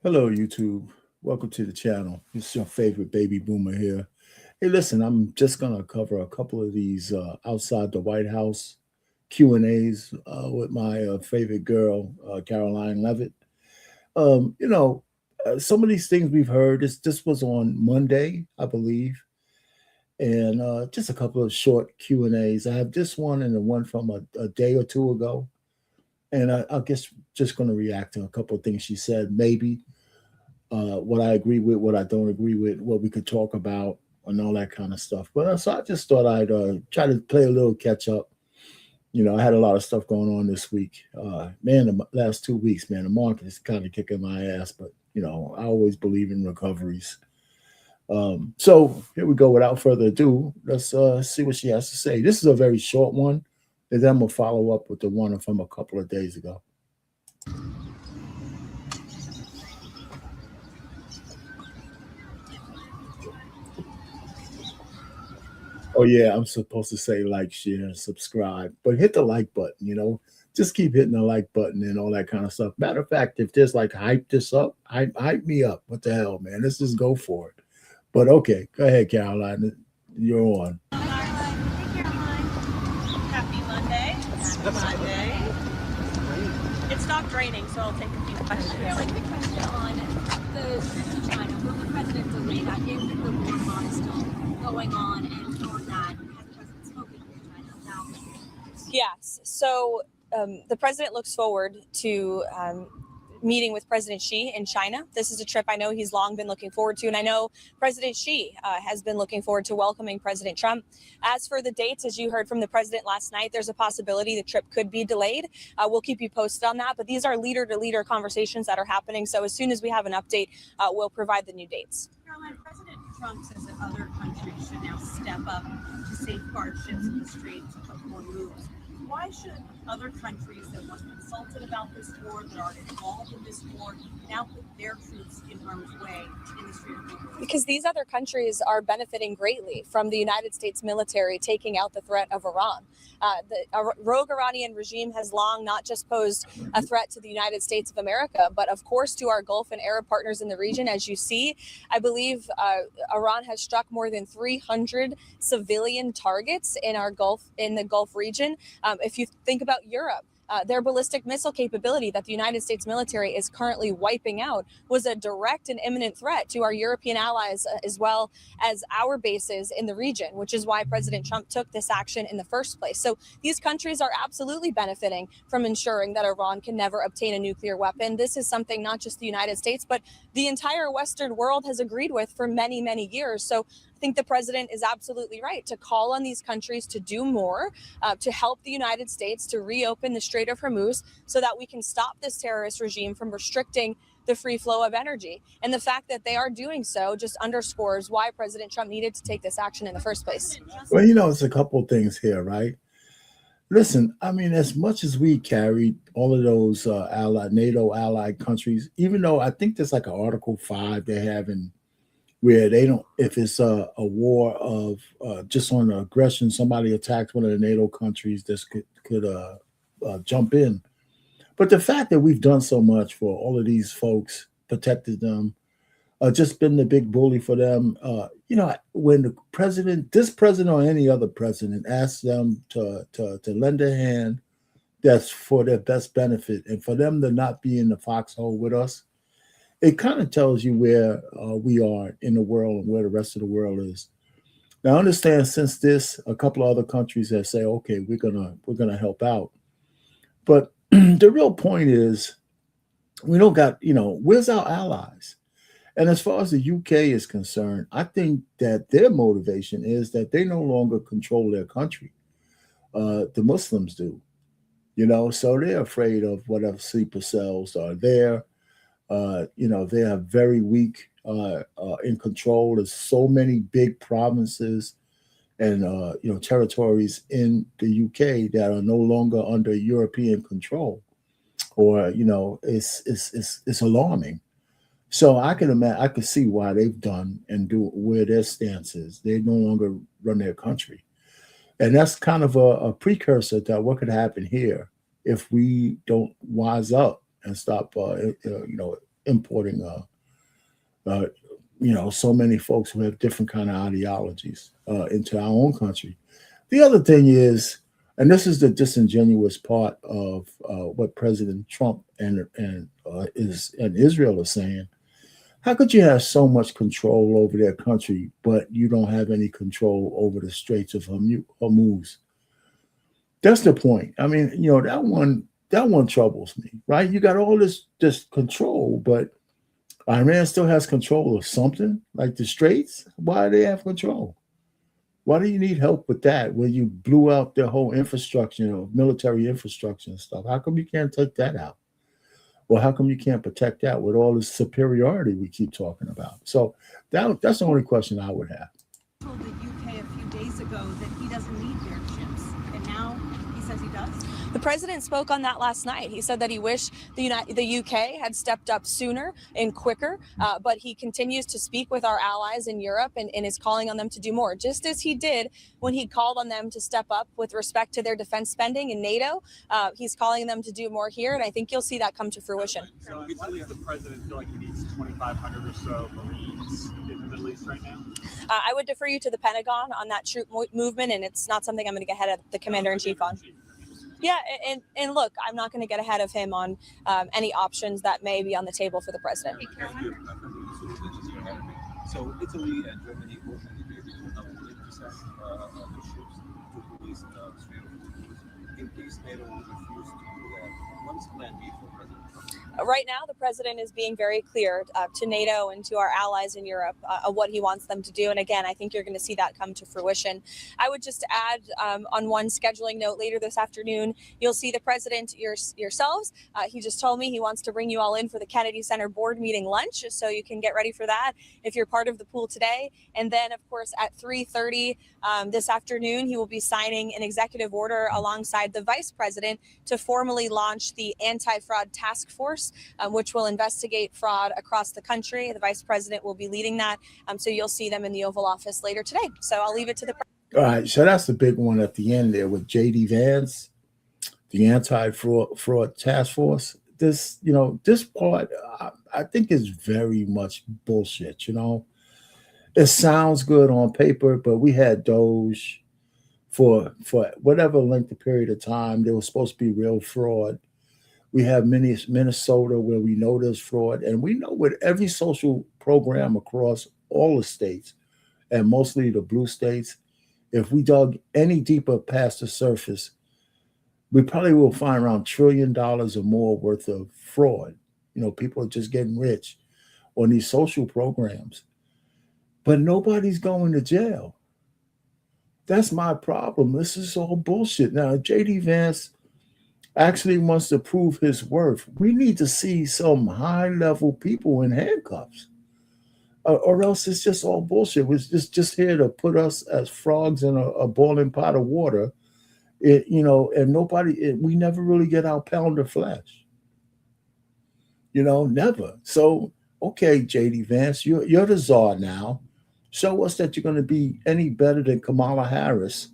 Hello, YouTube. Welcome to the channel. It's your favorite baby boomer here. Hey, listen, I'm just gonna cover a couple of these outside the White House Q&As with my favorite girl, Caroline Leavitt. You know, some of these things we've heard. This was on Monday, I believe, and just a couple of short Q&As. I have this one and the one from a day or two ago, and I guess just going to react to a couple of things she said. Maybe what I agree with, what I don't agree with, what we could talk about, and all that kind of stuff. But so I just thought I'd try to play a little catch up. I had a lot of stuff going on this week. Man, the last 2 weeks, man, the market is kind of kicking my ass. But I always believe in recoveries. So here we go. Without further ado, let's see what she has to say. This is a very short one, and then I'm gonna follow up with the one from a couple of days ago. Oh yeah, I'm supposed to say like, share, and subscribe, but hit the like button. Just keep hitting the like button and all that kind of stuff. Matter of fact, if there's like hype this up, hype me up. What the hell, man? Let's just go for it. But okay, go ahead, Caroline. You're on. Hey Caroline. Happy Monday. Happy Monday. It stopped raining, so I'll take a few questions. Caroline, quick question on the trip to China. Will the president delay that if the war is still going on, and on that, has the president spoken to China about it? Yes. So the president looks forward to meeting with President Xi in China. This is a trip I know he's long been looking forward to, and I know President Xi has been looking forward to welcoming President Trump. As for the dates, as you heard from the president last night, there's a possibility the trip could be delayed. We'll keep you posted on that, but these are leader-to-leader conversations that are happening, so as soon as we have an update, we'll provide the new dates. Caroline, President Trump says that other countries should now step up to safeguard ships in the strait to put more moves. Why should other countries that weren't consulted about this war, that aren't involved in this war, now put their troops in harm's way in the Strait of Hormuz? Because these other countries are benefiting greatly from the United States military taking out the threat of Iran. The rogue Iranian regime has long not just posed a threat to the United States of America, but of course to our Gulf and Arab partners in the region. As you see, I believe Iran has struck more than 300 civilian targets in the Gulf region. If you think about Europe, their ballistic missile capability that the United States military is currently wiping out was a direct and imminent threat to our European allies, as well as our bases in the region, which is why President Trump took this action in the first place. So these countries are absolutely benefiting from ensuring that Iran can never obtain a nuclear weapon. This is something not just the United States, but the entire Western world has agreed with for many, many years. So I think the president is absolutely right to call on these countries to do more to help the United States to reopen the Strait of Hormuz so that we can stop this terrorist regime from restricting the free flow of energy. And the fact that they are doing so just underscores why President Trump needed to take this action in the first place. Well, it's a couple of things here, right? Listen, I mean, as much as we carried all of those NATO allied countries, even though I think there's like an Article 5 they have in where they don't, if it's a war of just on aggression, somebody attacks one of the NATO countries, this could jump in. But the fact that we've done so much for all of these folks, protected them, just been the big bully for them. When this president or any other president asks them to lend a hand, that's for their best benefit, and for them to not be in the foxhole with us, it kind of tells you where we are in the world and where the rest of the world is. Now, understand, since this, a couple of other countries have said, okay, we're gonna help out, but the real point is, we don't got, where's our allies? And as far as the UK is concerned, I think that their motivation is that they no longer control their country. The Muslims do, so they're afraid of whatever sleeper cells are there. They are very weak in control. There's so many big provinces and territories in the UK that are no longer under European control, or it's alarming. So I can imagine, I can see why they've done and do where their stance is. They no longer run their country, and that's kind of a precursor to what could happen here if we don't wise up and stop, importing so many folks who have different kind of ideologies into our own country. The other thing is, and this is the disingenuous part of what President Trump and Israel are saying. How could you have so much control over their country, but you don't have any control over the Straits of Hormuz? That's the point. I mean, that one troubles me, right? You got all this control, but Iran still has control of something like the Straits. Why do they have control? Why do you need help with that when you blew out their whole infrastructure, military infrastructure and stuff? How come you can't take that out? Well, how come you can't protect that with all this superiority we keep talking about? So that's the only question I would have. Told the UK a few days ago that he doesn't need their ships, and now he says he does. The president spoke on that last night. He said that he wished the UK had stepped up sooner and quicker, but he continues to speak with our allies in Europe and is calling on them to do more, just as he did when he called on them to step up with respect to their defense spending in NATO. He's calling them to do more here, and I think you'll see that come to fruition. So why does the president feel like he needs 2,500 or so Marines in the Middle East right now? I would defer you to the Pentagon on that troop movement, and it's not something I'm going to get ahead of the commander-in-chief on. Yeah, and look, I'm not going to get ahead of him on any options that may be on the table for the president. So Italy and Germany both indicated now 8% of the ships to release in case NATO will refuse to do that. What is Plan B for President Trump? Right now, the president is being very clear to NATO and to our allies in Europe of what he wants them to do. And again, I think you're going to see that come to fruition. I would just add on one scheduling note later this afternoon, you'll see the president yourselves. He just told me he wants to bring you all in for the Kennedy Center board meeting lunch, so you can get ready for that if you're part of the pool today. And then, of course, at 3:30 this afternoon, he will be signing an executive order alongside the vice president to formally launch the anti-fraud task force, which will investigate fraud across the country. The vice president will be leading that. So you'll see them in the Oval Office later today. So I'll leave it to the All right. So that's the big one at the end there with J.D. Vance, the anti-fraud task force. This part, I think is very much bullshit. It sounds good on paper, but we had Doge for whatever length of period of time. There was supposed to be real fraud. We have Minnesota where we know there's fraud, and we know with every social program across all the states, and mostly the blue states, if we dug any deeper past the surface, we probably will find around $1 trillion or more worth of fraud. People are just getting rich on these social programs, but nobody's going to jail. That's my problem. This is all bullshit. Now, J.D. Vance actually wants to prove his worth. We need to see some high-level people in handcuffs, or else it's just all bullshit. It's just here to put us as frogs in a boiling pot of water, and nobody. We never really get our pound of flesh. Never. So, okay, J.D. Vance, you're the czar now. Show us that you're going to be any better than Kamala Harris.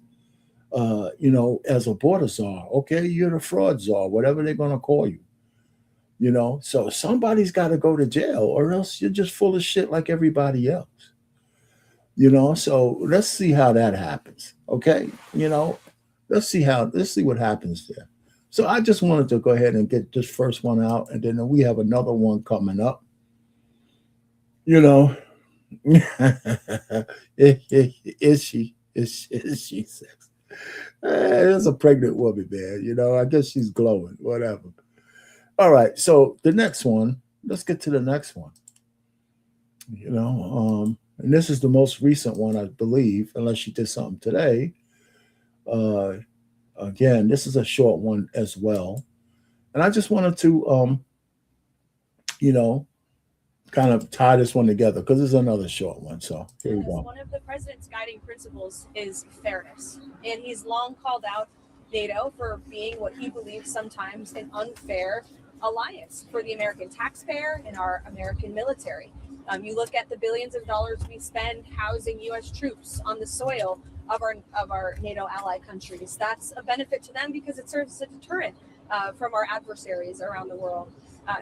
As a border czar, okay, you're the fraud czar, whatever they're going to call you, so somebody's got to go to jail, or else you're just full of shit like everybody else, so let's see how that happens. Okay. Let's see what happens there. So I just wanted to go ahead and get this first one out, and then we have another one coming up. Is she sexy? It's a pregnant woman, man. I guess she's glowing, whatever. All right. So the next one, let's get to the next one. And this is the most recent one, I believe, unless she did something today. Again, this is a short one as well. And I just wanted to, kind of tie this one together because it's another short one. So here we go. One of the president's guiding principles is fairness, and he's long called out NATO for being what he believes sometimes an unfair alliance for the American taxpayer and our American military. You look at the billions of dollars we spend housing U.S. troops on the soil of our NATO ally countries. That's a benefit to them because it serves as a deterrent from our adversaries around the world.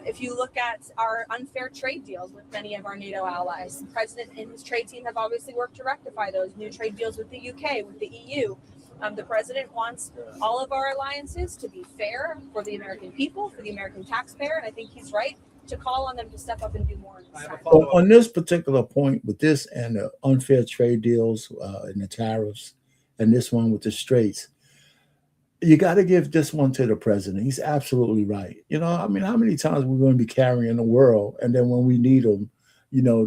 If you look at our unfair trade deals with many of our NATO allies, the president and his trade team have obviously worked to rectify those new trade deals with the UK, with the EU. The president wants all of our alliances to be fair for the American people, for the American taxpayer, and I think he's right to call on them to step up and do more in this time. So on this particular point with this and the unfair trade deals and the tariffs and this one with the straits, you got to give this one to the president. He's absolutely right. You know, I mean, how many times we're going to be carrying the world, and then when we need them, you know,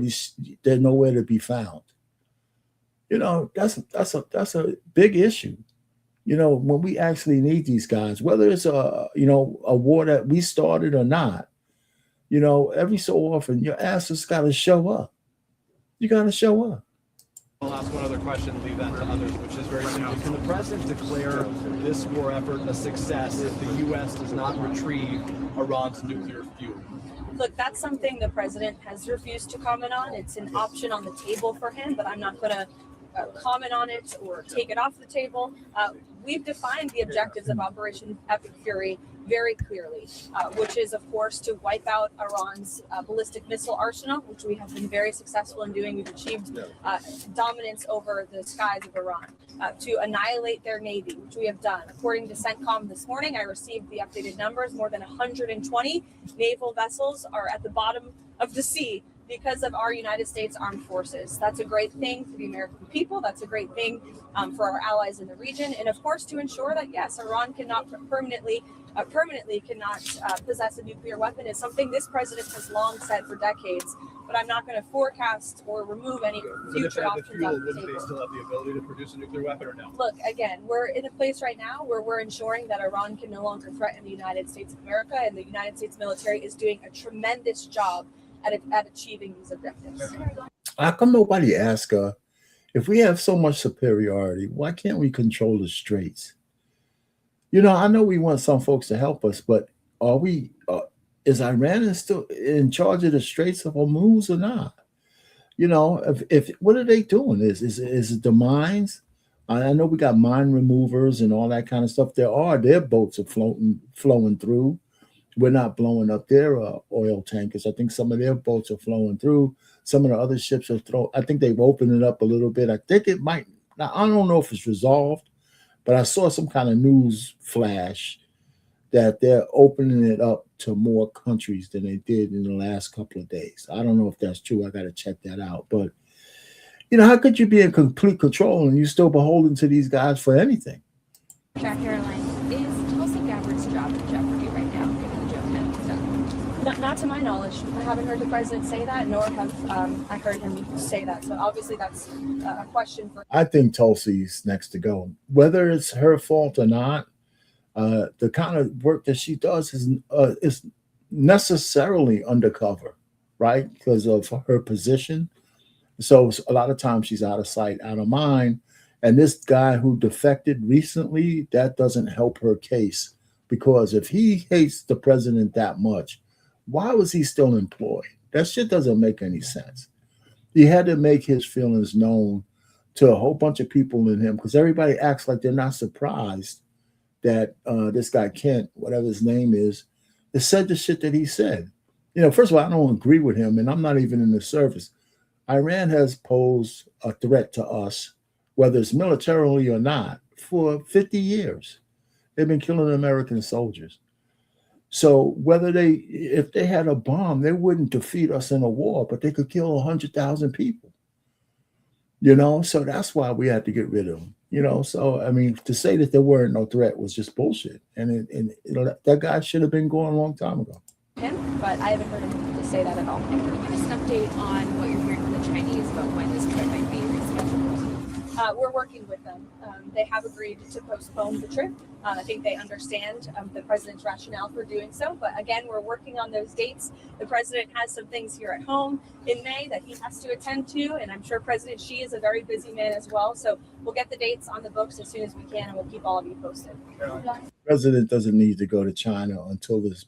they're nowhere to be found. You know, that's a big issue. You know, when we actually need these guys, whether it's a war that we started or not, you know, every so often your ass has got to show up. You got to show up. I'll ask one other question, leave that to others, which is very simple. Can the president declare this war effort a success if the U.S. does not retrieve Iran's nuclear fuel? Look, that's something the president has refused to comment on. It's an option on the table for him, but I'm not going to comment on it or take it off the table. We've defined the objectives of Operation Epic Fury very clearly, which is, of course, to wipe out Iran's ballistic missile arsenal, which we have been very successful in doing. We've achieved dominance over the skies of Iran, to annihilate their navy, which we have done. According to CENTCOM this morning, I received the updated numbers. More than 120 naval vessels are at the bottom of the sea because of our United States Armed Forces. That's a great thing for the American people. That's a great thing for our allies in the region. And of course, to ensure that, yes, Iran cannot permanently cannot possess a nuclear weapon is something this president has long said for decades. But I'm not going to forecast or remove any future options on the table. Wouldn't they still have the ability to produce a nuclear weapon or no? Look, again, we're in a place right now where we're ensuring that Iran can no longer threaten the United States of America, and the United States military is doing a tremendous job at achieving these objectives. How come nobody asked her, if we have so much superiority, why can't we control the straits? You know, I know we want some folks to help us, but are we? Is Iran still in charge of the Straits of Hormuz or not? You know, if what are they doing? Is it the mines? I know we got mine removers and all that kind of stuff. Their boats are flowing through. We're not blowing up their oil tankers. I think some of their boats are flowing through. Some of the other ships are I think they've opened it up a little bit. I think it might. Now, I don't know if it's resolved, but I saw some kind of news flash that they're opening it up to more countries than they did in the last couple of days. I don't know if that's true. I got to check that out. But, you know, how could you be in complete control and you're still beholden to these guys for anything? Karoline, is Tulsi Gabbard's job in jeopardy right now, given the Joe Biden stuff? Not to my knowledge. I haven't heard the president say that, nor have I heard him say that. So obviously that's a question for. I think Tulsi's next to go. Whether it's her fault or not, the kind of work that she does is necessarily undercover, right? Because of her position. So a lot of times she's out of sight, out of mind. And this guy who defected recently, that doesn't help her case. Because if he hates the president that much, why was he still employed? That shit doesn't make any sense. He had to make his feelings known to a whole bunch of people in him, because everybody acts like they're not surprised that this guy Kent, whatever his name is said the shit that he said. You know, first of all, I don't agree with him, and I'm not even in the service. Iran has posed a threat to us, whether it's militarily or not, for 50 years. They've been killing American soldiers. So if they had a bomb, they wouldn't defeat us in a war, but they could kill 100,000 people. You know, so that's why we had to get rid of them. You know, so I mean, to say that there weren't no threat was just bullshit. And you know, that guy should have been gone a long time ago. Him, but I haven't heard him to say that at all. And can you give us an update on what you're hearing from the Chinese about when this trip might be rescheduled? We're working with them. They have agreed to postpone the trip. I think they understand the president's rationale for doing so. But again, we're working on those dates. The president has some things here at home in May that he has to attend to. And I'm sure President Xi is a very busy man as well. So we'll get the dates on the books as soon as we can, and we'll keep all of you posted. The president doesn't need to go to China until this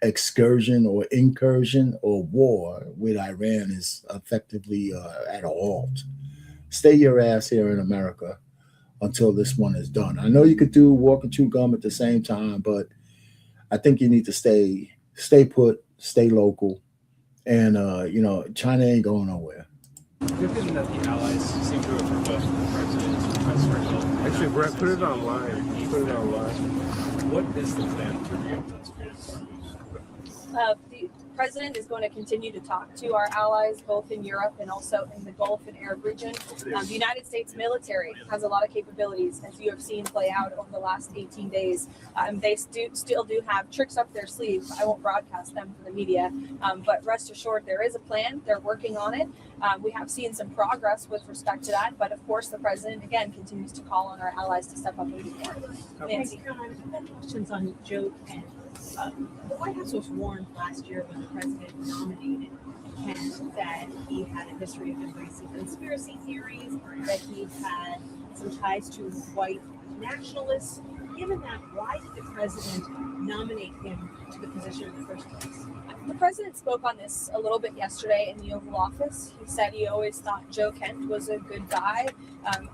excursion or incursion or war with Iran is effectively at a halt. Stay your ass here in America until this one is done. I know you could do walk and chew gum at the same time, but I think you need to stay put, stay local, and China ain't going nowhere. Given that the allies seem to have rebuffed the president's request for help. Actually, Brett, put it online. Put it online. What is the plan to re-engage troops? The president is going to continue to talk to our allies, both in Europe and also in the Gulf and Arab region. The United States military has a lot of capabilities, as you have seen play out over the last 18 days. They still do have tricks up their sleeve. I won't broadcast them for the media, but rest assured, there is a plan. They're working on it. We have seen some progress with respect to that, but of course, the president, again, continues to call on our allies to step up and do more. Nancy. Caroline, I've got questions on Joe Kent. The White House was warned last year when the president nominated Kent that he had a history of embracing conspiracy theories, that he had some ties to white nationalists. Given that, why did the president nominate him to the position in the first place? The president spoke on this a little bit yesterday in the Oval Office. He said he always thought Joe Kent was a good guy.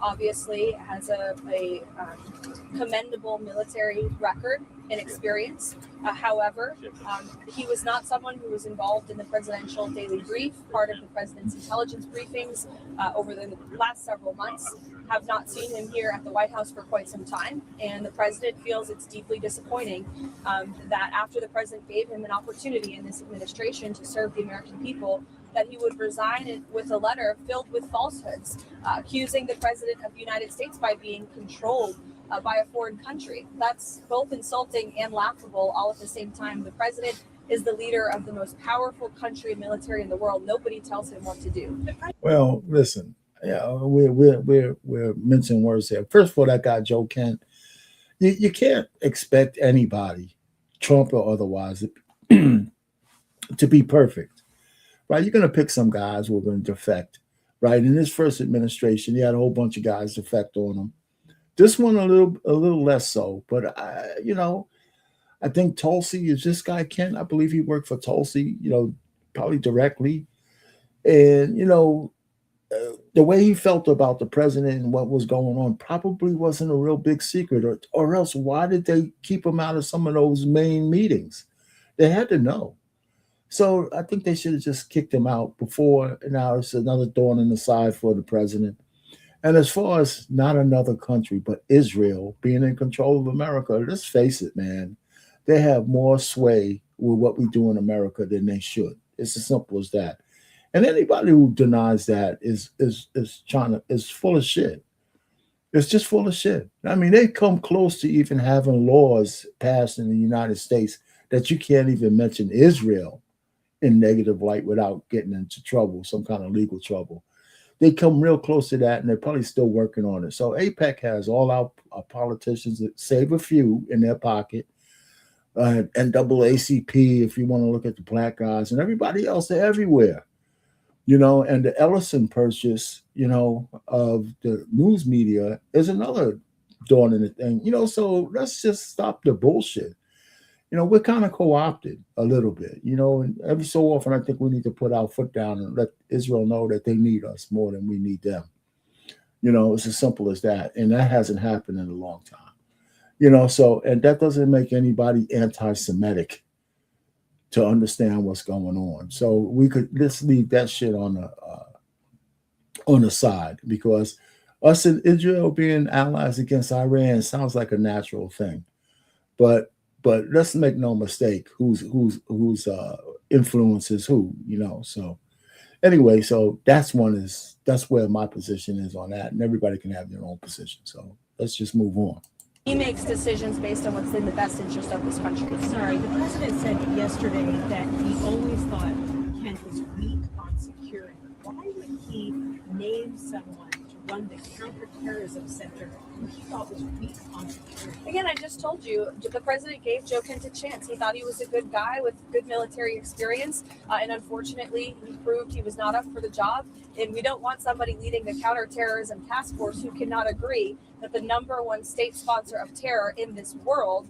Obviously, has a commendable military record and experience. However, he was not someone who was involved in the presidential daily brief, part of the president's intelligence briefings over the last several months. Have not seen him here at the White House for quite some time, and the president feels it's deeply disappointing that after the president gave him an opportunity in this administration to serve the American people, that he would resign with a letter filled with falsehoods, accusing the president of the United States by being controlled by a foreign country. That's both insulting and laughable all at the same time. The president is the leader of the most powerful country and military in the world. Nobody tells him what to do. Well, listen, we're mincing words here. First of all, that guy Joe Kent, you can't expect anybody, Trump or otherwise, to be perfect, right? You're going to pick some guys who are going to defect, right? In his first administration, he had a whole bunch of guys defect on him. This one a little less so, but I think Tulsi is this guy Kent. I believe he worked for Tulsi, probably directly, and the way he felt about the president and what was going on probably wasn't a real big secret, or else why did they keep him out of some of those main meetings? They had to know. So I think they should have just kicked him out before. Now it's another thorn in the side for the president. And as far as not another country, but Israel being in control of America, let's face it, man, they have more sway with what we do in America than they should. It's as simple as that. And anybody who denies that is full of shit. It's just full of shit. I mean, they come close to even having laws passed in the United States that you can't even mention Israel in negative light without getting into trouble, some kind of legal trouble. They come real close to that, and they're probably still working on it. So APEC has all our politicians, that save a few in their pocket, NAACP, if you want to look at the black guys, and everybody else, they're everywhere. And the Ellison purchase, of the news media is another thorn in the thing, so let's just stop the bullshit. We're kind of co-opted a little bit, and every so often I think we need to put our foot down and let Israel know that they need us more than we need them. It's as simple as that. And that hasn't happened in a long time, so, and that doesn't make anybody anti-Semitic to understand what's going on. So let's leave that shit on the side, because us and Israel being allies against Iran sounds like a natural thing, but let's make no mistake whose influence is who, So anyway, so that's where my position is on that, and everybody can have their own position. So let's just move on. He makes decisions based on what's in the best interest of this country. Sorry, the president said yesterday that he always thought Kent was weak on security. Why would he name someone to run the counterterrorism center who he thought was weak on security? Again, I just told you, the president gave Joe Kent a chance. He thought he was a good guy with good military experience, and unfortunately, he proved he was not up for the job. And we don't want somebody leading the counterterrorism task force who cannot agree that the number one state sponsor of terror in this world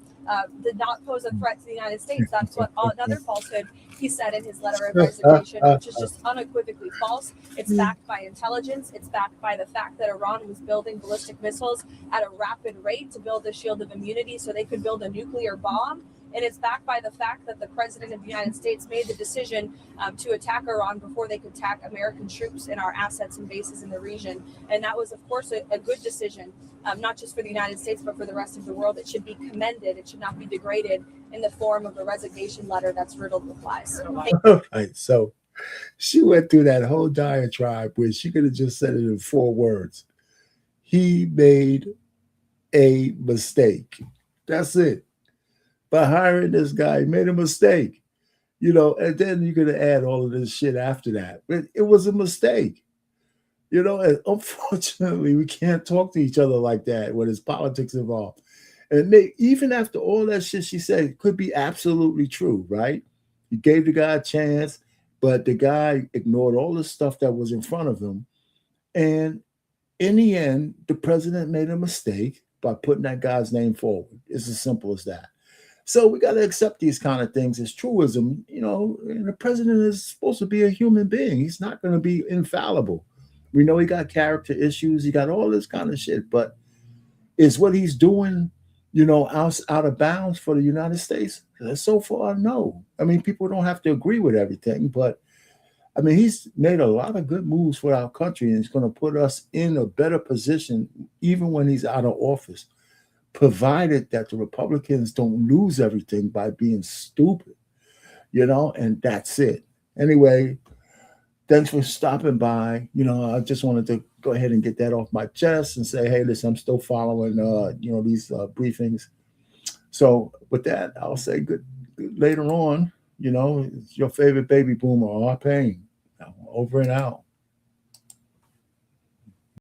did not pose a threat to the United States. That's what another falsehood he said in his letter of resignation, which is just unequivocally false. It's backed by intelligence. It's backed by the fact that Iran was building ballistic missiles at a rapid rate to build a shield of immunity so they could build a nuclear bomb. And it's backed by the fact that the president of the United States made the decision to attack Iran before they could attack American troops and our assets and bases in the region. And that was, of course, a good decision, not just for the United States, but for the rest of the world. It should be commended. It should not be degraded in the form of a resignation letter that's riddled with lies. Right. So she went through that whole diatribe where she could have just said it in 4 words. He made a mistake. That's it. By hiring this guy, he made a mistake. And then you could add all of this shit after that. But it was a mistake. And unfortunately, we can't talk to each other like that when there's politics involved. And even after all that shit she said, it could be absolutely true, right? You gave the guy a chance, but the guy ignored all the stuff that was in front of him. And in the end, the president made a mistake by putting that guy's name forward. It's as simple as that. So we got to accept these kind of things as truism. And the president is supposed to be a human being. He's not going to be infallible. We know he got character issues. He got all this kind of shit. But is what he's doing, out of bounds for the United States? So far, no. I mean, people don't have to agree with everything. But, I mean, he's made a lot of good moves for our country. And he's going to put us in a better position even when he's out of office, provided that the Republicans don't lose everything by being stupid, and that's it. Anyway, thanks for stopping by. I just wanted to go ahead and get that off my chest and say, hey, listen, I'm still following, these briefings. So with that, I'll say good later on, it's your favorite baby boomer, R. Payne. Over and out.